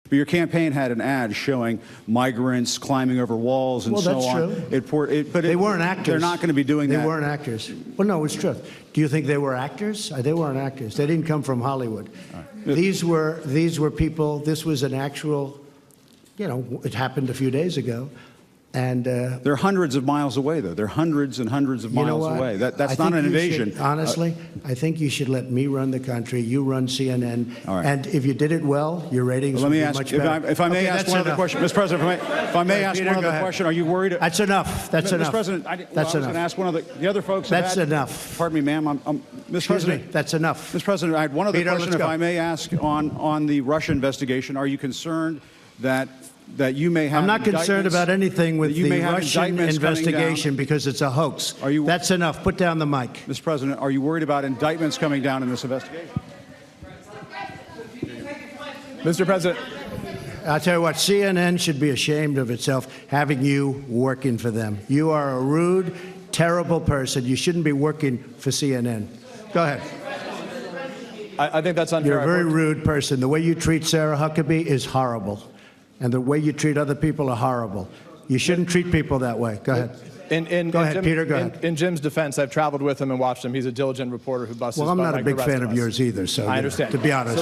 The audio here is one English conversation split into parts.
But your campaign had an ad showing migrants climbing over walls and Well, so that's on. true. But They weren't actors. They're not going to be doing that. They weren't actors. Well, no, it's true. Do you think they were actors? They weren't actors. They didn't come from Hollywood. These were people. This was an actual, it happened a few days ago. And they're hundreds of miles away, though. They're hundreds and hundreds of miles away. That's not an invasion. Honestly, I think you should let me run the country. You run CNN. All right. And if you did it well, your ratings would be much better. If I may ask one other question, Mr. President, if I may ask one other question, are you worried? That's enough. That's enough. Mr. President, I was going to ask one of the other folks. That's enough. Pardon me, ma'am. Mr. President, that's enough. Mr. President, I had one other question, if I may ask, on the Russia investigation. Are you concerned that you may have? I'm not concerned about anything with the Russian investigation because it's a hoax. That's enough. Put down the mic. Mr. President, are you worried about indictments coming down in this investigation? Mr. President. I'll tell you what, CNN should be ashamed of itself having you working for them. You are a rude, terrible person. You shouldn't be working for CNN. Go ahead. I think that's unfair. You're a very rude person. The way you treat Sarah Huckabee is horrible. And the way you treat other people are horrible. You shouldn't treat people that way. Go ahead. Go ahead, Peter, go ahead. In Jim's defense, I've traveled with him and watched him. He's a diligent reporter who busts his butt. Well, I'm not like a big the rest fan of yours either, so I understand. To be honest.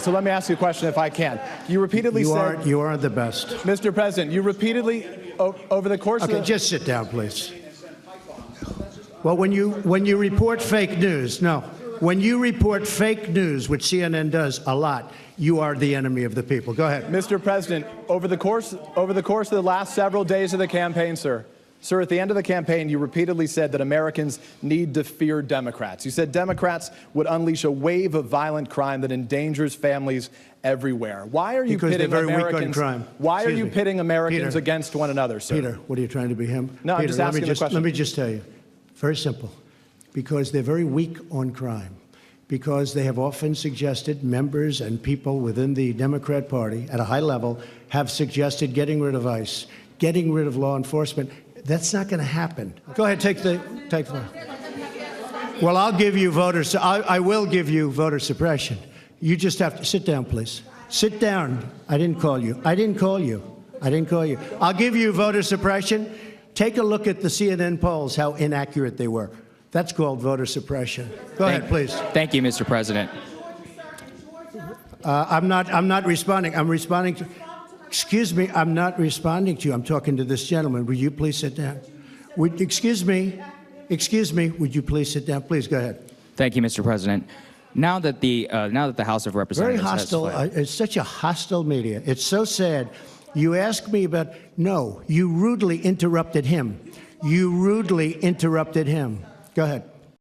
So let me ask you a question if I can. You repeatedly said... You aren't the best. Mr. President, you repeatedly, over the course of the... Okay, just sit down, please. Well, when you report fake news, when you report fake news, which CNN does a lot, you are the enemy of the people. Go ahead. Mr. President, over the course of the last several days of the campaign, sir, at the end of the campaign, you repeatedly said that Americans need to fear Democrats. You said Democrats would unleash a wave of violent crime that endangers families everywhere. Why are you pitting Americans? Why are you pitting Americans against one another, sir? Peter, what are you trying to be him? No, Peter, I'm just asking the question. Let me just tell you, very simple, because they're very weak on crime. Because they have often suggested, members and people within the Democrat Party at a high level have suggested getting rid of ICE, getting rid of law enforcement. That's not going to happen. Go ahead, take the. Well, I'll give you voters. I will give you voter suppression. You just have to sit down, please. Sit down. I didn't call you. I didn't call you. I'll give you voter suppression. Take a look at the CNN polls, how inaccurate they were. That's called voter suppression. Go ahead, please. Thank you, Mr. President. I'm not responding. I'm responding to. Excuse me. I'm not responding to you. I'm talking to this gentleman. Would you please sit down? Excuse me. Would you please sit down? Please go ahead. Thank you, Mr. President. Now that the House of Representatives very hostile. It's such a hostile media. It's so sad. You asked me about. No, you rudely interrupted him. Go ahead.